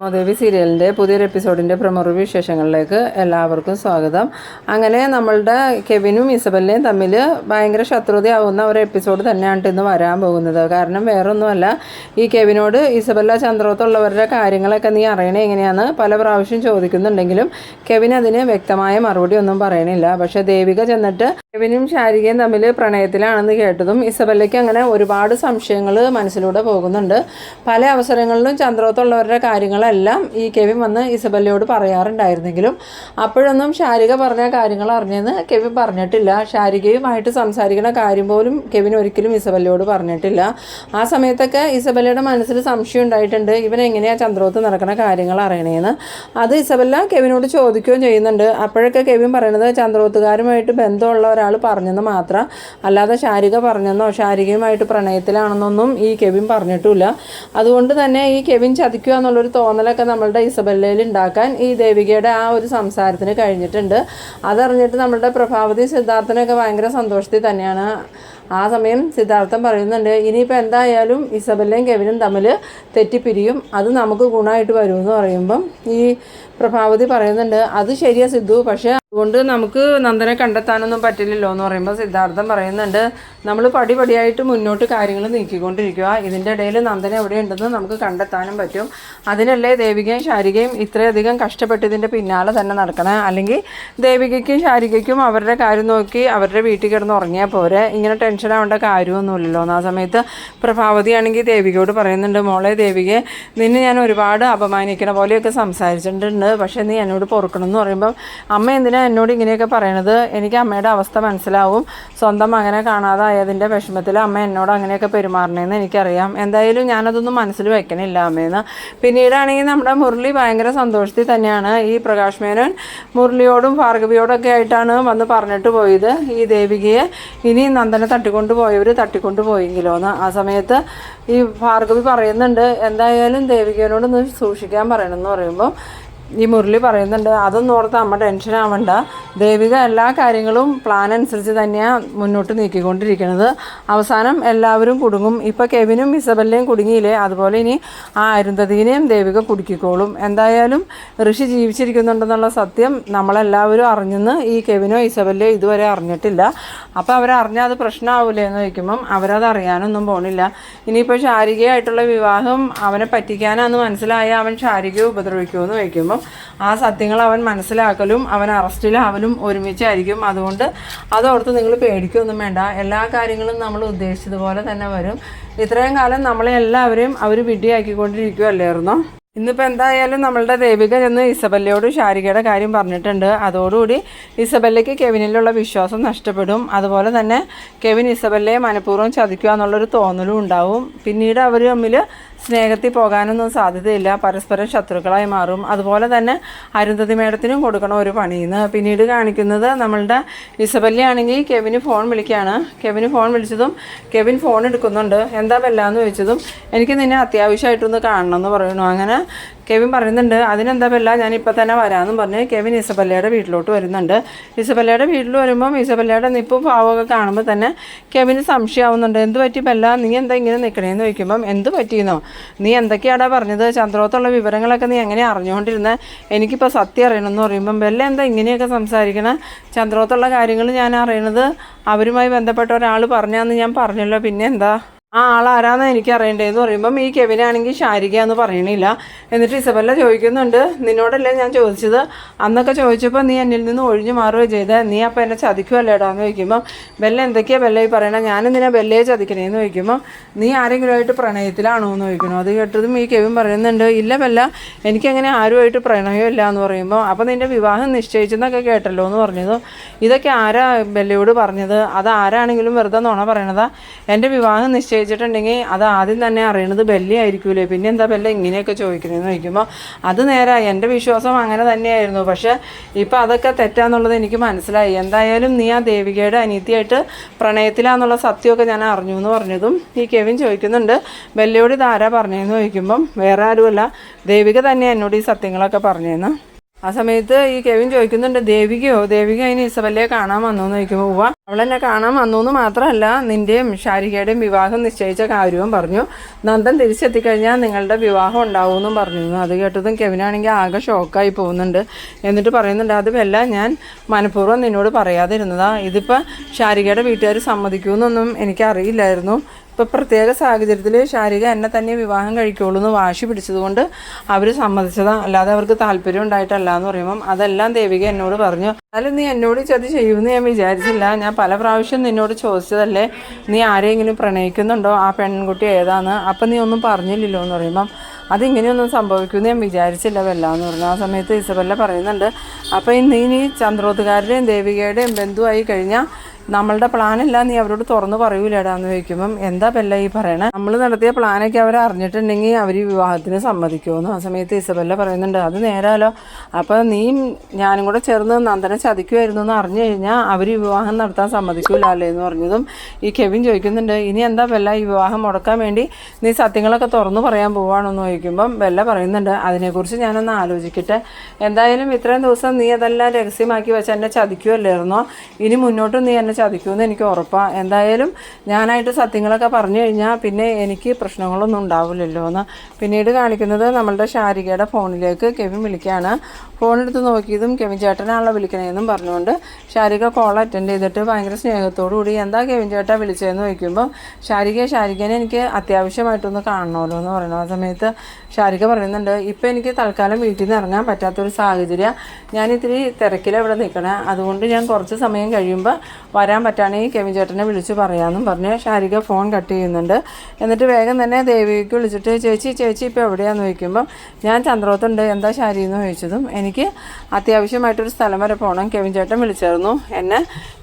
മോദേവി സീരിയലിൻ്റെ പുതിയൊരു എപ്പിസോഡിൻ്റെ പ്രമുഖ വിശേഷങ്ങളിലേക്ക് എല്ലാവർക്കും സ്വാഗതം. അങ്ങനെ നമ്മളുടെ കെവിനും ഇസബെല്ലയും തമ്മിൽ ഭയങ്കര ശത്രുതയാവുന്ന ഒരു എപ്പിസോഡ് തന്നെയാണ് ഇന്ന് വരാൻ പോകുന്നത്. കാരണം വേറൊന്നുമല്ല, ഈ കെവിനോട് ഇസബെല്ല ചന്ദ്രോത്തുള്ളവരുടെ കാര്യങ്ങളൊക്കെ നീ അറിയണേ എങ്ങനെയാണെന്ന് പല പ്രാവശ്യം ചോദിക്കുന്നുണ്ടെങ്കിലും കെവിൻ അതിന് വ്യക്തമായ മറുപടി ഒന്നും പറയണില്ല. പക്ഷേ ദേവിക ചെന്നിട്ട് കെവിനും ശാരികയും തമ്മിൽ പ്രണയത്തിലാണെന്ന് കേട്ടതും ഇസബെല്ലയ്ക്ക് അങ്ങനെ ഒരുപാട് സംശയങ്ങൾ മനസ്സിലൂടെ പോകുന്നുണ്ട്. പല അവസരങ്ങളിലും ചന്ദ്രോത്തുള്ളവരുടെ കാര്യങ്ങൾ എല്ലാം ഈ കെവിൻ വന്ന് ഇസബെല്ലയോട് പറയാറുണ്ടായിരുന്നെങ്കിലും അപ്പോഴൊന്നും ശാരിക പറഞ്ഞ കാര്യങ്ങൾ അറിഞ്ഞെന്ന് കെവിൻ പറഞ്ഞിട്ടില്ല. ശാരികയുമായിട്ട് സംസാരിക്കുന്ന കാര്യം പോലും കെവിൻ ഒരിക്കലും ഇസബെല്ലയോട് പറഞ്ഞിട്ടില്ല. ആ സമയത്തൊക്കെ ഇസബെല്ലയുടെ മനസ്സിൽ സംശയം ഉണ്ടായിട്ടുണ്ട്, ഇവൻ എങ്ങനെയാണ് ചന്ദ്രോത്ത് നടക്കുന്ന കാര്യങ്ങൾ അറിയണേന്ന്. അത് ഇസബെല്ല കെവിനോട് ചോദിക്കുകയും ചെയ്യുന്നുണ്ട്. അപ്പോഴൊക്കെ കെവിൻ പറയണത് ചന്ദ്രോത്തുകാരുമായിട്ട് ബന്ധമുള്ള ഒരാൾ പറഞ്ഞെന്ന് മാത്രം, അല്ലാതെ ശാരിക പറഞ്ഞെന്നോ ശാരികയുമായിട്ട് പ്രണയത്തിലാണെന്നൊന്നും ഈ കെവിൻ പറഞ്ഞിട്ടില്ല. അതുകൊണ്ട് തന്നെ ഈ കെവിൻ ചതിക്കുക എന്നുള്ളൊരു തോന്നലൊക്കെ നമ്മളുടെ ഇസബെല്ലയിൽ ഉണ്ടാക്കാൻ ഈ ദേവികയുടെ ആ ഒരു സംസാരത്തിന് കഴിഞ്ഞിട്ടുണ്ട്. അതറിഞ്ഞിട്ട് നമ്മളുടെ പ്രഭാവതി സിദ്ധാർത്ഥനൊക്കെ ഭയങ്കര സന്തോഷത്തിൽ തന്നെയാണ്. ആ സമയം സിദ്ധാർത്ഥൻ പറയുന്നുണ്ട്, ഇനിയിപ്പോൾ എന്തായാലും ഇസബെല്ലയും കെവിനും തമ്മിൽ തെറ്റിപ്പിരിയും, അത് നമുക്ക് ഗുണമായിട്ട് വരുമെന്ന് പറയുമ്പം ഈ പ്രഭാവതി പറയുന്നുണ്ട്, അത് ശരിയാ സിദ്ധു, പക്ഷേ അതുകൊണ്ട് നമുക്ക് നന്ദനെ കണ്ടെത്താനൊന്നും പറ്റില്ലല്ലോ എന്ന് പറയുമ്പോൾ സിദ്ധാർത്ഥൻ പറയുന്നുണ്ട്, നമ്മൾ പടിപടിയായിട്ട് മുന്നോട്ട് കാര്യങ്ങൾ നീക്കിക്കൊണ്ടിരിക്കുക, ഇതിൻ്റെ ഇടയിൽ നന്ദൻ എവിടെയുണ്ടെന്ന് നമുക്ക് കണ്ടെത്താനും പറ്റും. അതിനല്ലേ ദേവികയും ശാരികയും ഇത്രയധികം കഷ്ടപ്പെട്ടതിൻ്റെ പിന്നാലെ തന്നെ നടക്കണം. അല്ലെങ്കിൽ ദേവികയ്ക്കും ശാരികയ്ക്കും അവരുടെ കാര്യം നോക്കി അവരുടെ വീട്ടിൽ കിടന്ന് ഉറങ്ങിയാൽ പോരെ, ഇങ്ങനെ ടെൻഷൻ ആവേണ്ട കാര്യമൊന്നുമില്ലല്ലോ എന്ന്. ആ സമയത്ത് പ്രഭാവതിയാണെങ്കിൽ ദേവികയോട് പറയുന്നുണ്ട്, മോളെ ദേവികയെ, നിന്നെ ഞാൻ ഒരുപാട് അപമാനിക്കണ പോലെയൊക്കെ സംസാരിച്ചിട്ടുണ്ട്, പക്ഷേ നീ എന്നോട് പൊറുക്കണം എന്ന് പറയുമ്പം അമ്മ എന്തിനാ എന്നോട് ഇങ്ങനെയൊക്കെ പറയണത്, എനിക്ക് അമ്മയുടെ അവസ്ഥ മനസ്സിലാവും, സ്വന്തം മകനെ കാണാതായതിൻ്റെ വിഷമത്തിൽ അമ്മ എന്നോട് അങ്ങനെയൊക്കെ പെരുമാറണേന്ന് എനിക്കറിയാം, എന്തായാലും ഞാനതൊന്നും മനസ്സിൽ വെക്കണില്ല അമ്മയെന്ന്. പിന്നീടാണെങ്കിൽ നമ്മുടെ മുരളി ഭയങ്കര സന്തോഷത്തിൽ തന്നെയാണ്. ഈ പ്രകാശ് മേനോൻ മുരളിയോടും ഭാർഗവിയോടൊക്കെ ആയിട്ടാണ് വന്ന് പറഞ്ഞിട്ട് പോയത്, ഈ ദേവികയെ ഇനി നന്ദനെ തട്ടിക്കൊണ്ട് പോയെങ്കിലോ എന്ന്. ആ സമയത്ത് ഈ ഭാർഗവി പറയുന്നുണ്ട്, എന്തായാലും ദേവികയോടൊന്ന് സൂക്ഷിക്കാൻ പറയണമെന്ന് പറയുമ്പോൾ ഈ മുരളി പറയുന്നുണ്ട്, അതൊന്നും ഓർത്ത് അമ്മ ടെൻഷൻ ആവണ്ട, ദേവിക എല്ലാ കാര്യങ്ങളും പ്ലാൻ അനുസരിച്ച് തന്നെയാണ് മുന്നോട്ട് നീക്കിക്കൊണ്ടിരിക്കുന്നത്, അവസാനം എല്ലാവരും കുടുങ്ങും. ഇപ്പോൾ കെവിനും ഇസബെല്ലയും കുടുങ്ങിയില്ലേ, അതുപോലെ ഇനി ആ അരുന്ധതിനെയും ദേവിക കുടുക്കിക്കോളും. എന്തായാലും ഋഷി ജീവിച്ചിരിക്കുന്നുണ്ടെന്നുള്ള സത്യം നമ്മളെല്ലാവരും അറിഞ്ഞെന്ന് ഈ കെവിനോ ഇസബെല്ലയോ ഇതുവരെ അറിഞ്ഞിട്ടില്ല. അപ്പോൾ അവരറിഞ്ഞാൽ അത് പ്രശ്നമാവില്ലേ എന്ന് ചോദിക്കുമ്പം അവരത് അറിയാനൊന്നും പോണില്ല. ഇനിയിപ്പോൾ ശാരികയായിട്ടുള്ള വിവാഹം അവനെ പറ്റിക്കാനാന്ന് മനസ്സിലായ അവൻ ശാരികയെ ഉപദ്രവിക്കുമെന്ന് ചോദിക്കുമ്പോൾ ആ സത്യങ്ങൾ അവൻ മനസ്സിലാക്കലും അവൻ അറസ്റ്റിലാവലും ഒരുമിച്ചായിരിക്കും. അതുകൊണ്ട് അതോർത്ത് നിങ്ങൾ പേടിക്കൊന്നും വേണ്ട, എല്ലാ കാര്യങ്ങളും നമ്മൾ ഉദ്ദേശിച്ചതുപോലെ തന്നെ വരും. ഇത്രയും കാലം നമ്മളെ എല്ലാവരെയും അവർ വിഡ്ഢിയാക്കിക്കൊണ്ടിരിക്കുകയല്ലായിരുന്നോ. ഇന്നിപ്പോൾ എന്തായാലും നമ്മളുടെ ദേവിക ചെന്ന് ഇസബെല്ലയോട് ശാരികയുടെ കാര്യം പറഞ്ഞിട്ടുണ്ട്. അതോടുകൂടി ഇസബെല്ലയ്ക്ക് കെവിനിലുള്ള വിശ്വാസം നഷ്ടപ്പെടും. അതുപോലെ തന്നെ കെവിൻ ഇസബെല്ലയെ മനഃപൂർവ്വം ചതിക്കുക എന്നുള്ളൊരു തോന്നലും ഉണ്ടാവും. പിന്നീട് അവർ തമ്മിൽ സ്നേഹത്തിൽ പോകാനൊന്നും സാധ്യതയില്ല, പരസ്പരം ശത്രുക്കളായി മാറും. അതുപോലെ തന്നെ അരുന്ധതി മേഡത്തിനും കൊടുക്കണം ഒരു പണിയെന്ന്. പിന്നീട് കാണിക്കുന്നത് നമ്മളുടെ ഇസബെല്ലയാണെങ്കിൽ കെവിന് ഫോൺ വിളിക്കുകയാണ്. കെവിന് ഫോൺ വിളിച്ചതും കെവിൻ ഫോൺ എടുക്കുന്നുണ്ട്. എന്താ ബെല്ലാന്ന് ചോദിച്ചതും എനിക്ക് നിന്നെ അത്യാവശ്യമായിട്ടൊന്ന് കാണണം എന്ന് പറയുന്നു. അങ്ങനെ കെവിൻ പറയുന്നുണ്ട്, അതിനെന്താ ബെല്ല, ഞാനിപ്പോൾ തന്നെ വരാമെന്നും പറഞ്ഞ് കെവിൻ ഇസബെല്ലയുടെ വീട്ടിലോട്ട് വരുന്നുണ്ട്. ഇസബെല്ലയുടെ വീട്ടിൽ വരുമ്പം ഇസബെല്ലയുടെ നിപ്പും ഭാവമൊക്കെ കാണുമ്പോൾ തന്നെ കെവിന് സംശയമാവുന്നുണ്ട്. എന്ത് പറ്റി ബെല്ല, നീ എന്താ ഇങ്ങനെ നിൽക്കണേന്ന് ചോദിക്കുമ്പം എന്ത് പറ്റിയെന്നോ, നീ എന്തൊക്കെയാടാ പറഞ്ഞത്, ചന്ദ്രോത്തുള്ള വിവരങ്ങളൊക്കെ നീ എങ്ങനെ അറിഞ്ഞുകൊണ്ടിരുന്നത്, എനിക്കിപ്പോൾ സത്യം അറിയണമെന്ന് പറയുമ്പം ബെല്ല എന്താ ഇങ്ങനെയൊക്കെ സംസാരിക്കണം, ചന്ദ്രോത്തുള്ള കാര്യങ്ങൾ ഞാൻ അറിയണത് അവരുമായി ബന്ധപ്പെട്ട ഒരാൾ പറഞ്ഞാന്ന് ഞാൻ പറഞ്ഞല്ലോ, പിന്നെ എന്താ ആ ആളാരാന്ന് എനിക്ക് അറിയണ്ടേന്ന് പറയുമ്പം ഈ കെവിനാണെങ്കിൽ ശാരിക എന്ന് പറയണില്ല. എന്നിട്ട് ഇസബെല്ല ചോദിക്കുന്നുണ്ട്, നിന്നോടല്ലേ ഞാൻ ചോദിച്ചത്, അന്നൊക്കെ ചോദിച്ചപ്പോൾ നീ എന്നിൽ നിന്ന് ഒഴിഞ്ഞു മാറുകയോ ചെയ്തത്, നീ അപ്പം എന്നെ ചതിക്കുമല്ലേടാന്ന് ചോദിക്കുമ്പം ബെല്ല എന്തൊക്കെയാണ് ബെല്ല ഈ പറയണേ, ഞാനെന്തിനാ ബെല്ലയെ ചതിക്കണേന്ന് ചോദിക്കുമ്പോൾ നീ ആരെങ്കിലുമായിട്ട് പ്രണയത്തിലാണോ എന്ന് ചോദിക്കുന്നു. അത് കേട്ടതും ഈ കെവിൻ പറയുന്നുണ്ട്, ഇല്ല ബെല്ല, എനിക്കങ്ങനെ ആരുമായിട്ട് പ്രണയമില്ല എന്ന് പറയുമ്പോൾ അപ്പോൾ നിൻ്റെ വിവാഹം നിശ്ചയിച്ചെന്നൊക്കെ കേട്ടല്ലോ എന്ന് പറഞ്ഞത്, ഇതൊക്കെ ആരാ ബെല്ലയോട് പറഞ്ഞത്, അത് ആരാണെങ്കിലും വെറുതെ നുണ പറയണതാ, എൻ്റെ വിവാഹം നിശ്ചയിച്ചിട്ടുണ്ടെങ്കിൽ അത് ആദ്യം തന്നെ അറിയണത് ബെല്ലയായിരിക്കൂലേ, പിന്നെ എന്താ ബെല്ല ഇങ്ങനെയൊക്കെ ചോദിക്കണമെന്ന് ചോദിക്കുമ്പോൾ അത് നേരായി, എൻ്റെ വിശ്വാസം അങ്ങനെ തന്നെയായിരുന്നു, പക്ഷേ ഇപ്പോൾ അതൊക്കെ തെറ്റാന്നുള്ളത് എനിക്ക് മനസ്സിലായി, എന്തായാലും നീ ആ ദേവികയുടെ അനീതിയായിട്ട് പ്രണയത്തിലാന്നുള്ള സത്യമൊക്കെ ഞാൻ അറിഞ്ഞു എന്ന് പറഞ്ഞതും ഈ കെവിൻ ചോദിക്കുന്നുണ്ട്, ബെല്ലയോട് ഇതാരാ പറഞ്ഞതെന്ന് ചോദിക്കുമ്പം വേറെ ആരുമല്ല ദേവിക തന്നെ എന്നോട് ഈ സത്യങ്ങളൊക്കെ പറഞ്ഞതെന്ന്. ആ സമയത്ത് ഈ കെവിൻ ചോദിക്കുന്നുണ്ട്, ദേവിക അതിന് ഇസബല്ലയെ കാണാൻ വന്നു എന്ന് ചോദിക്കുമ്പോൾ ഉവ്വ അവളെന്നെ കാണാൻ വന്നു എന്ന് മാത്രമല്ല നിൻ്റെയും ഷാരികയുടെയും വിവാഹം നിശ്ചയിച്ച കാര്യവും പറഞ്ഞു, നന്ദൻ തിരിച്ചെത്തിക്കഴിഞ്ഞാൽ നിങ്ങളുടെ വിവാഹം ഉണ്ടാവുമെന്നും പറഞ്ഞു. അത് കേട്ടതും കെവിനാണെങ്കിൽ ആകെ ഷോക്കായി പോകുന്നുണ്ട്. എന്നിട്ട് പറയുന്നുണ്ട്, അതുമല്ല ഞാൻ മനഃപൂർവ്വം നിന്നോട് പറയാതിരുന്നതാ, ഇതിപ്പോൾ ഷാരികയുടെ വീട്ടുകാർ സമ്മതിക്കുമെന്നൊന്നും എനിക്കറിയില്ലായിരുന്നു. ഇപ്പോൾ പ്രത്യേക സാഹചര്യത്തിൽ ഷാരിക എന്നെ തന്നെ വിവാഹം കഴിക്കുള്ളൂ എന്ന് വാശി പിടിച്ചതുകൊണ്ട് അവർ സമ്മതിച്ചതാണ്, അല്ലാതെ അവർക്ക് താല്പര്യം ഉണ്ടായിട്ടല്ല എന്ന് പറയുമ്പം അതെല്ലാം ദേവിക എന്നോട് പറഞ്ഞു. എന്നാലും നീ എന്നോട് ചതി ചെയ്യുമെന്ന് ഞാൻ വിചാരിച്ചില്ല. ഞാൻ പല പ്രാവശ്യം നിന്നോട് ചോദിച്ചതല്ലേ നീ ആരെങ്കിലും പ്രണയിക്കുന്നുണ്ടോ, ആ പെൺകുട്ടി ഏതാന്ന്, അപ്പം നീ ഒന്നും പറഞ്ഞില്ലല്ലോ എന്ന് പറയുമ്പം അതിങ്ങനെയൊന്നും സംഭവിക്കുമെന്ന് ഞാൻ വിചാരിച്ചില്ല എന്ന് പറഞ്ഞു. ആ സമയത്ത് ഇസബല്ല പറയുന്നുണ്ട്, അപ്പം നീ ചന്ദ്രോത്തുകാരുടെയും ദേവികയുടെയും ബന്ധുവായി കഴിഞ്ഞാൽ നമ്മളുടെ പ്ലാനെല്ലാം നീ അവരോട് തുറന്ന് പറയൂലേടാന്ന് ചോദിക്കുമ്പം എന്താ ബെല്ല ഈ പറയണേ, നമ്മൾ നടത്തിയ പ്ലാനൊക്കെ അവർ അറിഞ്ഞിട്ടുണ്ടെങ്കിൽ അവർ ഈ വിവാഹത്തിന് സമ്മതിക്കുമെന്ന്. ആ സമയത്ത് ഇസബല്ല പറയുന്നുണ്ട്, അത് നേരാലോ, അപ്പോൾ നീയും ഞാനും കൂടെ ചേർന്ന് നന്ദനെ ചതിക്കുമായിരുന്നു എന്ന് അറിഞ്ഞു കഴിഞ്ഞാൽ അവർ ഈ വിവാഹം നടത്താൻ സമ്മതിക്കൂലല്ലേ എന്ന് പറഞ്ഞതും ഈ കെവിൻ ചോദിക്കുന്നുണ്ട്, ഇനി എന്താ ബെല്ല ഈ വിവാഹം മുടക്കാൻ വേണ്ടി നീ സത്യങ്ങളൊക്കെ തുറന്നു പറയാൻ പോവാണെന്ന് ചോദിക്കുമ്പം ബെല്ല പറയുന്നുണ്ട്, അതിനെക്കുറിച്ച് ഞാനൊന്ന് ആലോചിക്കട്ടെ, എന്തായാലും ഇത്രയും ദിവസം നീ അതെല്ലാം രഹസ്യമാക്കി വെച്ച് എന്നെ ചതിക്കുമല്ലായിരുന്നോ, ഇനി മുന്നോട്ടും നീ എന്നെ ചതിക്കുമെന്ന് എനിക്ക് ഉറപ്പാണ്. എന്തായാലും ഞാനായിട്ട് സത്യങ്ങളൊക്കെ പറഞ്ഞു കഴിഞ്ഞാൽ പിന്നെ എനിക്ക് പ്രശ്നങ്ങളൊന്നും ഉണ്ടാവില്ലല്ലോ എന്ന്. പിന്നീട് കാണിക്കുന്നത് നമ്മളുടെ ഷാരികയുടെ ഫോണിലേക്ക് കെവിൻ വിളിക്കുകയാണ്. ഫോണെടുത്ത് നോക്കിയതും കെവിൻ ചേട്ടനാണല്ലോ വിളിക്കണേന്നും പറഞ്ഞുകൊണ്ട് ഷാരിക കോൾ അറ്റൻഡ് ചെയ്തിട്ട് ഭയങ്കര സ്നേഹത്തോടു കൂടി എന്താ കെവിൻ ചേട്ടാ വിളിച്ചതെന്ന് ചോദിക്കുമ്പോൾ ഷാരികനെ എനിക്ക് അത്യാവശ്യമായിട്ടൊന്ന് കാണണമല്ലോ എന്ന് പറയുന്നു. ആ സമയത്ത് ഷാരിക പറയുന്നുണ്ട്, ഇപ്പം എനിക്ക് തൽക്കാലം വീട്ടിൽ നിന്ന് ഇറങ്ങാൻ പറ്റാത്തൊരു സാഹചര്യം, ഞാൻ ഇത്തിരി തിരക്കിലാണ് നിൽക്കണേ, അതുകൊണ്ട് ഞാൻ കുറച്ച് സമയം കഴിയുമ്പോൾ വരാൻ പറ്റുകയാണെങ്കിൽ കെവിൻ ചേട്ടനെ വിളിച്ച് പറയാമെന്നും പറഞ്ഞ് ഷാരിക ഫോൺ കട്ട് ചെയ്യുന്നുണ്ട്. എന്നിട്ട് വേഗം തന്നെ ദേവിക്ക് വിളിച്ചിട്ട് ചേച്ചി ഇപ്പോൾ എവിടെയാണെന്ന് ചോദിക്കുമ്പോൾ ഞാൻ ചന്ദ്രോത്തുണ്ട്, എന്താ ഷാരി എന്ന് ചോദിച്ചതും എനിക്ക് അത്യാവശ്യമായിട്ടൊരു സ്ഥലം വരെ പോകണം, കെവിൻ ചേട്ടൻ വിളിച്ചായിരുന്നു, എന്നെ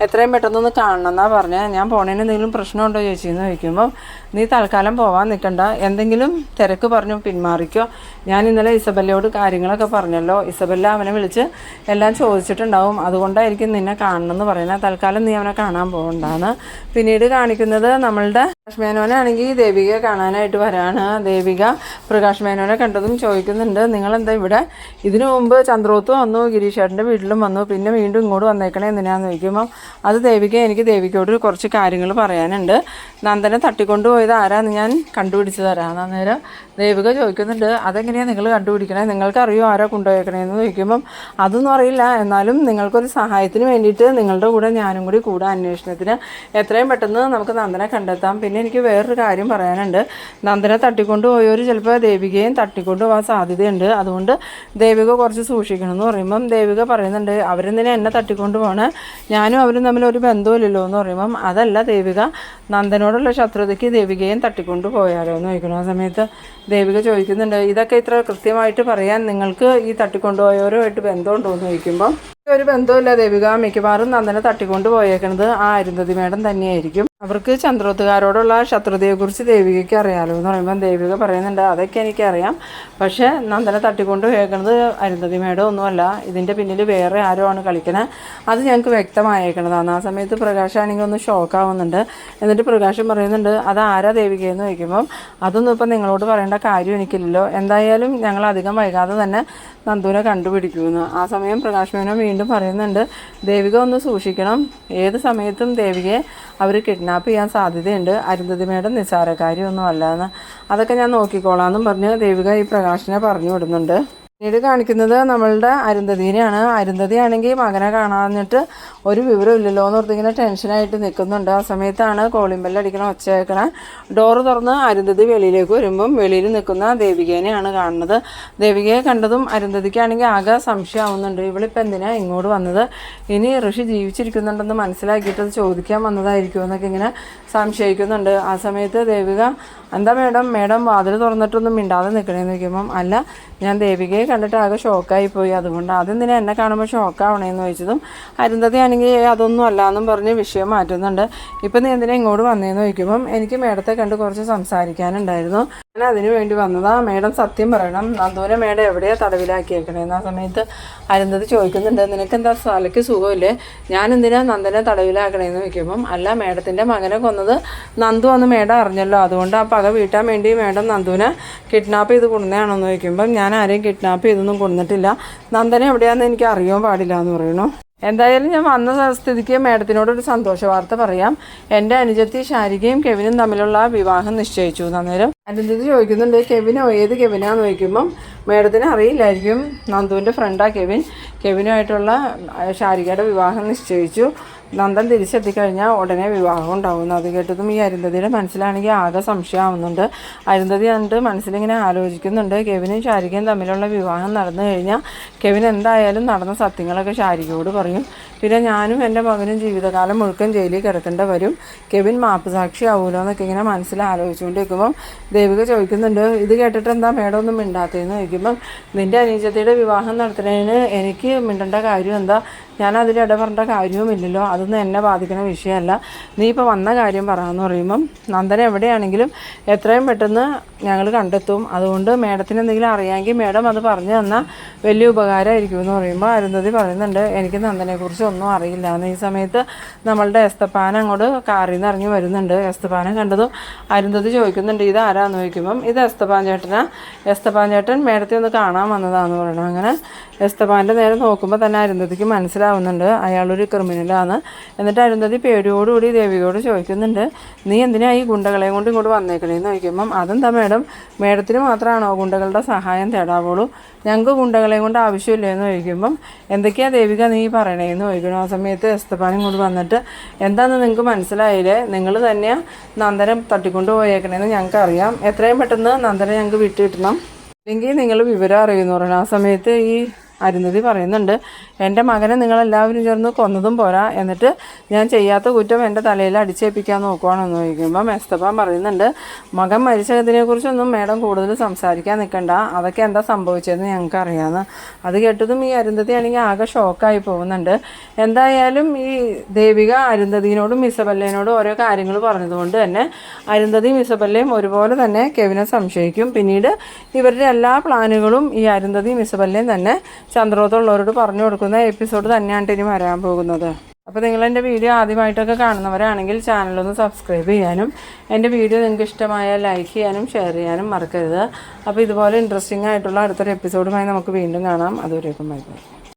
എത്രയും പെട്ടെന്നൊന്ന് കാണണം എന്നാണ് പറഞ്ഞത്, ഞാൻ പോണേന് എന്തെങ്കിലും പ്രശ്നമുണ്ടോ ചേച്ചി എന്ന് ചോദിക്കുമ്പോൾ നീ തൽക്കാലം പോകാൻ നിൽക്കണ്ട, എന്തെങ്കിലും തിരക്ക് പറഞ്ഞു പിന്മാറിക്കോ, ഞാൻ ഇന്നലെ ഇസബല്ലയോട് കാര്യങ്ങളൊക്കെ പറഞ്ഞല്ലോ, ഇസബല്ല അവനെ വിളിച്ച് എല്ലാം ചോദിച്ചിട്ടുണ്ടാവും, അതുകൊണ്ടായിരിക്കും നിന്നെ കാണണമെന്ന് പറയുന്നത്, തൽക്കാലം നീ അവനെ കാണാൻ പോകണ്ടാന്ന്. പിന്നീട് കാണിക്കുന്നത് നമ്മളുടെ പ്രകാശ് മേനോനാണെങ്കിൽ ദേവികയെ കാണാനായിട്ട് വരാണ്. ദേവിക പ്രകാശ് മേനോനെ കണ്ടതും ചോദിക്കുന്നുണ്ട്, നിങ്ങളെന്താ ഇവിടെ, ഇതിനു മുമ്പ് ചന്ദ്രോത്ത് വന്നു, ഗിരീഷേട്ടൻ്റെ വീട്ടിലും വന്നു, പിന്നെ വീണ്ടും ഇങ്ങോട്ട് വന്നേക്കണേ എന്തിനാന്ന് ചോദിക്കുമ്പോൾ അത് എനിക്ക് ദേവികയോട് കുറച്ച് കാര്യങ്ങൾ പറയാനുണ്ട്, നന്ദനെ തട്ടിക്കൊണ്ടുപോയത് ആരാന്ന് ഞാൻ കണ്ടുപിടിച്ച് തരാമെന്ന്. അന്നേരം ദേവിക ചോദിക്കുന്നുണ്ട്, അതെങ്ങനെയാണ് നിങ്ങൾ കണ്ടുപിടിക്കണേ, നിങ്ങൾക്കറിയോ ആരാ കൊണ്ടുപോയേക്കണേന്ന് ചോദിക്കുമ്പം അതൊന്നും അറിയില്ല, എന്നാലും നിങ്ങൾക്കൊരു സഹായത്തിന് വേണ്ടിയിട്ട് നിങ്ങളുടെ കൂടെ ഞാനും കൂടെ അന്വേഷണത്തിന് എത്രയും പെട്ടെന്ന് നമുക്ക് നന്ദനെ കണ്ടെത്താം. പിന്നെ എനിക്ക് വേറൊരു കാര്യം പറയാനുണ്ട്, നന്ദനെ തട്ടിക്കൊണ്ടുപോയവർ ചിലപ്പോൾ ദേവികയും തട്ടിക്കൊണ്ടുപോകാൻ സാധ്യതയുണ്ട്, അതുകൊണ്ട് ദേവിക കുറച്ച് സൂക്ഷിക്കണം എന്ന് പറയുമ്പം ദേവിക പറയുന്നുണ്ട്, അവരെന്തിനാ എന്നെ തട്ടിക്കൊണ്ട് പോകണേ, ഞാനും അവരും തമ്മിൽ ഒരു ബന്ധമില്ലല്ലോ എന്ന് പറയുമ്പം അതല്ല ദേവിക, നന്ദനോടുള്ള ശത്രുതയ്ക്ക് ദേവികയും തട്ടിക്കൊണ്ട് പോയാലോ എന്ന് ചോദിക്കണം. ആ സമയത്ത് ദേവിക ചോദിക്കുന്നുണ്ട്, ഇതൊക്കെ ഇത്ര കൃത്യമായിട്ട് പറയാൻ നിങ്ങൾക്ക് ഈ തട്ടിക്കൊണ്ടുപോയവരുമായിട്ട് ബന്ധമുണ്ടോ എന്ന് ചോദിക്കുമ്പം ഒരു ബന്ധമില്ല ദേവിക, മിക്കവാറും നന്ദനെ തട്ടിക്കൊണ്ട് പോയേക്കണത് ആ അരുന്ധതി മേഡം തന്നെയായിരിക്കും, അവർക്ക് ചന്ദ്രോത്തുകാരോടുള്ള ശത്രുതയെക്കുറിച്ച് ദേവികയ്ക്ക് അറിയാമല്ലോ എന്ന് പറയുമ്പോൾ ദേവിക പറയുന്നുണ്ട്, അതൊക്കെ എനിക്കറിയാം, പക്ഷേ നന്ദനെ തട്ടിക്കൊണ്ട് പോയേക്കണത് അരുന്ധതി മേഡം ഒന്നുമല്ല, ഇതിൻ്റെ പിന്നിൽ വേറെ ആരോ ആണ് കളിക്കണത്, അത് ഞങ്ങൾക്ക് വ്യക്തമായേക്കണതാണ്. ആ സമയത്ത് പ്രകാശാണെങ്കിൽ ഒന്ന് ഷോക്കാവുന്നുണ്ട്. എന്നിട്ട് പ്രകാശം പറയുന്നുണ്ട്, അത് ആരാ ദേവികയെന്ന് ചോദിക്കുമ്പം അതൊന്നും ഇപ്പം നിങ്ങളോട് പറയേണ്ട കാര്യം എനിക്കില്ലല്ലോ, എന്തായാലും ഞങ്ങൾ അധികം വൈകാതെ തന്നെ നന്ദുവിനെ കണ്ടുപിടിക്കുമെന്ന്. ആ സമയം പ്രകാശ് മേനോൻ വീണ്ടും പറയുന്നുണ്ട്, ദേവിക ഒന്ന് സൂക്ഷിക്കണം, ഏത് സമയത്തും ദേവികയെ അവർ കിഡ്നാപ്പ് ചെയ്യാൻ സാധ്യതയുണ്ട്, അരുന്ധതി മേഡം നിസ്സാരക്കാരിയൊന്നും അല്ലാന്ന്, അതൊക്കെ ഞാൻ നോക്കിക്കോളാമെന്നും പറഞ്ഞ് ദേവിക ഈ പ്രകാശിനെ പറഞ്ഞു വിടുന്നുണ്ട്. പിന്നീട് കാണിക്കുന്നത് നമ്മളുടെ അരുന്ധതിനെയാണ്. അരുന്ധതിയാണെങ്കിൽ മകനെ കാണാഞ്ഞിട്ട് ഒരു വിവരമില്ലല്ലോ എന്ന് ഓർത്തിങ്ങനെ ടെൻഷനായിട്ട് നിൽക്കുന്നുണ്ട്. ആ സമയത്താണ് കോളിംഗ് ബെല്ലടിക്കണ ഒച്ച കേൾക്കണ. ഡോറ് തുറന്ന് അരുന്ധതി വെളിയിലേക്ക് വരുമ്പം വെളിയിൽ നിൽക്കുന്ന ദേവികേനെയാണ് കാണുന്നത്. ദേവികയെ കണ്ടതും അരുന്ധതിക്കാണെങ്കിൽ ആകെ സംശയമാവുന്നുണ്ട്, ഇവളിപ്പോൾ എന്തിനാണ് ഇങ്ങോട്ട് വന്നത്, ഇനി ഋഷി ജീവിച്ചിരിക്കുന്നുണ്ടെന്ന് മനസ്സിലാക്കിയിട്ട് അത് ചോദിക്കാൻ വന്നതായിരിക്കുമോ എന്നൊക്കെ ഇങ്ങനെ സംശയിക്കുന്നുണ്ട്. ആ സമയത്ത് ദേവിക, എന്താ മേഡം വാതിൽ തുറന്നിട്ടൊന്നും മിണ്ടാതെ നിൽക്കണേന്ന് ചോദിക്കുമ്പം അല്ല, ഞാൻ ദേവികയെ കണ്ടിട്ട് ആകെ ഷോക്കായി പോയി, അതുകൊണ്ട് അതെന്തിനാ എന്നെ കാണുമ്പോൾ ഷോക്കാവണേന്ന് ചോദിച്ചതും അരുന്ധതി ആണെങ്കിൽ അതൊന്നും അല്ല എന്നും പറഞ്ഞ് വിഷയം മാറ്റുന്നുണ്ട്. ഇപ്പം നീ എന്തിനാ ഇങ്ങോട്ട് വന്നേന്ന് ചോദിക്കുമ്പം എനിക്ക് മേഡത്തെ കണ്ട് കുറച്ച് സംസാരിക്കാനുണ്ടായിരുന്നു, ഞാൻ അതിനു വേണ്ടി വന്നതാ. മേഡം സത്യം പറയണം, നന്ദുവിനെ മേഡം എവിടെയാണ് തടവിലാക്കിയേക്കണേന്ന്. ആ സമയത്ത് അരുന്ധതി ചോദിക്കുന്നുണ്ട്, നിനക്കെന്താ തലയ്ക്ക് സുഖമില്ലേ, ഞാൻ എന്തിനാ നന്ദനെ തടവിലാക്കണേന്ന് വയ്ക്കുമ്പം, അല്ല മേഡത്തിൻ്റെ മകനെ കൊന്നത് നന്ദു അന്ന് മേഡം അറിഞ്ഞല്ലോ, അതുകൊണ്ട് ആ പക വീട്ടാൻ വേണ്ടി മേഡം നന്ദുവിനെ കിഡ്നാപ്പ് ചെയ്ത് കൊണ്ടുവന്നതാണോന്ന് വയ്ക്കുമ്പം, ഞാൻ ആരെയും കിഡ്നാപ്പ് ചെയ്തൊന്നും കൊണ്ടുവന്നിട്ടില്ല, നന്ദനെ എവിടെയാണെന്ന് എനിക്ക് അറിയാൻ പാടില്ല എന്ന് പറയണു. എന്തായാലും ഞാൻ വന്ന സ്ഥിതിക്ക് മേഡത്തിനോടൊരു സന്തോഷ വാർത്ത പറയാം. എൻ്റെ അനുജത്തി ശാരികയും കെവിനും തമ്മിലുള്ള വിവാഹം നിശ്ചയിച്ചു. അന്നേരം അരുന്ധതി ചോദിക്കുന്നുണ്ട്, കെവിനോ, ഏത് കെവിനാന്ന് ചോദിക്കുമ്പം മേഡത്തിന് അറിയില്ലായിരിക്കും, നന്ദുവിൻ്റെ ഫ്രണ്ടാണ് കെവിൻ. കെവിനുമായിട്ടുള്ള ശാരികയുടെ വിവാഹം നിശ്ചയിച്ചു. നന്ദൻ തിരിച്ചെത്തിക്കഴിഞ്ഞാൽ ഉടനെ വിവാഹം ഉണ്ടാവുന്നു. അത് കേട്ടതും ഈ അരുന്ധതിയുടെ മനസ്സിലാണെങ്കിൽ ആകെ സംശയമാവുന്നുണ്ട്. അരുന്ധതി കണ്ട് മനസ്സിലിങ്ങനെ ആലോചിക്കുന്നുണ്ട്, കെവിനും ശാരികയും തമ്മിലുള്ള വിവാഹം നടന്നു കഴിഞ്ഞാൽ കെവിൻ എന്തായാലും നടന്ന സത്യങ്ങളൊക്കെ ശാരികയോട് പറയും. പിന്നെ ഞാനും എൻ്റെ മകനും ജീവിതകാലം മുഴുവൻ ജയിലിൽ കിടക്കേണ്ടി വരും, കെവിൻ മാപ്പുസാക്ഷി ആവുമല്ലോ എന്നൊക്കെ ഇങ്ങനെ മനസ്സിൽ ആലോചിച്ചുകൊണ്ടിരിക്കുമ്പം ദേവിക ചോദിക്കുന്നുണ്ട്, ഇത് കേട്ടിട്ട് എന്താ മേഡം ഒന്നും മിണ്ടാത്തതെന്ന് ചോദിക്കുമ്പം, നിൻ്റെ അനിയത്തിയുടെ വിവാഹം നടത്തുന്നതിന് എനിക്ക് മിണ്ടേണ്ട കാര്യം എന്താ, ഞാൻ അതിൽ ഇടപെടേണ്ട കാര്യവുമില്ലല്ലോ, അതൊന്നും എന്നെ ബാധിക്കുന്ന വിഷയമല്ല, നീ ഇപ്പോൾ വന്ന കാര്യം പറയാമെന്ന് പറയുമ്പം, നന്ദന എവിടെയാണെങ്കിലും എത്രയും പെട്ടെന്ന് ഞങ്ങൾ കണ്ടെത്തും, അതുകൊണ്ട് മേഡത്തിന് എന്തെങ്കിലും അറിയാമെങ്കിൽ മേഡം അത് പറഞ്ഞു തന്നാൽ വലിയ ഉപകാരമായിരിക്കും എന്ന് പറയുമ്പോൾ അരുന്ധതി പറയുന്നുണ്ട്, എനിക്ക് നന്ദനെക്കുറിച്ച് ഒന്നും അറിയില്ല എന്ന്. ഈ സമയത്ത് നമ്മളുടെ എസ്തപ്പാൻ അങ്ങോട്ട് കാറിൽ നിന്ന് ഇറങ്ങി വരുന്നുണ്ട്. എസ്തപ്പാനെ കണ്ടതും അരുന്ധതി ചോദിക്കുന്നുണ്ട്, ഇത് ആരാന്ന് ചോദിക്കുമ്പം, ഇത് എസ്തപ്പാൻ ചേട്ടനാ, എസ്തപ്പാൻ ചേട്ടൻ മേഡത്തെ ഒന്ന് കാണാൻ വന്നതാന്ന് പറയണം. അങ്ങനെ എസ്തപ്പാൻ്റെ നേരെ നോക്കുമ്പോൾ തന്നെ അരുന്ധതിക്ക് മനസ്സിലാവുന്നുണ്ട് അയാളൊരു ക്രിമിനലാണ്. എന്നിട്ട് അരുന്ധതി പേടിയോടുകൂടി ദേവികയോട് ചോദിക്കുന്നുണ്ട്, നീ എന്തിനാ ഈ ഗുണ്ടകളെയും കൊണ്ട് ഇങ്ങോട്ട് വന്നേക്കണേന്ന് ചോദിക്കുമ്പം, അതെന്താ മേഡം, മേഡത്തിന് മാത്രമാണോ ഗുണ്ടകളുടെ സഹായം തേടാവുള്ളൂ, ഞങ്ങൾക്ക് ഗുണ്ടകളെയും കൊണ്ട് ആവശ്യമില്ലെന്ന് ചോദിക്കുമ്പം, എന്തൊക്കെയാ ദേവിക നീ പറയണേന്ന് ചോദിക്കണം. ആ സമയത്ത് എസ്തപ്പാനും കൊണ്ട് വന്നിട്ട്, എന്താണെന്ന് നിങ്ങൾക്ക് മനസ്സിലായില്ലേ, നിങ്ങൾ തന്നെയാണ് നന്ദനെ തട്ടിക്കൊണ്ട് പോയേക്കണേന്ന് ഞങ്ങൾക്കറിയാം, എത്രയും പെട്ടെന്ന് നന്ദനെ ഞങ്ങൾക്ക് വിട്ടുകിട്ടണം, അല്ലെങ്കിൽ നിങ്ങൾ വിവരം അറിയുമെന്ന് പറയണം. ആ സമയത്ത് ഈ അരുന്ധതി പറയുന്നുണ്ട്, എൻ്റെ മകനെ നിങ്ങളെല്ലാവരും ചേർന്ന് കൊന്നതും പോരാ, എന്നിട്ട് ഞാൻ ചെയ്യാത്ത കുറ്റം എൻ്റെ തലയിൽ അടിച്ചേൽപ്പിക്കാൻ നോക്കുവാണെന്ന് ചോദിക്കുമ്പം എസ്തപ്പാൻ പറയുന്നുണ്ട്, മകൻ മരിച്ചതിനെക്കുറിച്ചൊന്നും മേഡം കൂടുതൽ സംസാരിക്കാൻ നിൽക്കണ്ട, അതൊക്കെ എന്താ സംഭവിച്ചതെന്ന് ഞങ്ങൾക്ക് അറിയാമെന്ന്. അത് കേട്ടതും ഈ അരുന്ധതി ആണെങ്കിൽ ആകെ ഷോക്കായി പോകുന്നുണ്ട്. എന്തായാലും ഈ ദേവിക അരുന്ധതിനോടും ഇസബെല്ലേനോടും ഓരോ കാര്യങ്ങൾ പറഞ്ഞതുകൊണ്ട് തന്നെ അരുന്ധതിയും ഇസബെല്ലയും ഒരുപോലെ തന്നെ കെവിനെ സംശയിക്കും. പിന്നീട് ഇവരുടെ എല്ലാ പ്ലാനുകളും ഈ അരുന്ധതിയും ഇസബെല്ലയും തന്നെ ചന്ദ്രോത്തുള്ളവരോട് പറഞ്ഞു കൊടുക്കുന്ന എപ്പിസോഡ് തന്നെയാണ് ഇനി വരാൻ പോകുന്നത്. അപ്പോൾ നിങ്ങളെൻ്റെ വീഡിയോ ആദ്യമായിട്ടൊക്കെ കാണുന്നവരാണെങ്കിൽ ചാനലൊന്ന് സബ്സ്ക്രൈബ് ചെയ്യാനും എൻ്റെ വീഡിയോ നിങ്ങൾക്ക് ഇഷ്ടമായാൽ ലൈക്ക് ചെയ്യാനും ഷെയർ ചെയ്യാനും മറക്കരുത്. അപ്പോൾ ഇതുപോലെ ഇൻട്രസ്റ്റിംഗ് ആയിട്ടുള്ള അടുത്തൊരു എപ്പിസോഡുമായി നമുക്ക് വീണ്ടും കാണാം. അതുവരേക്കും ബൈ ബൈ.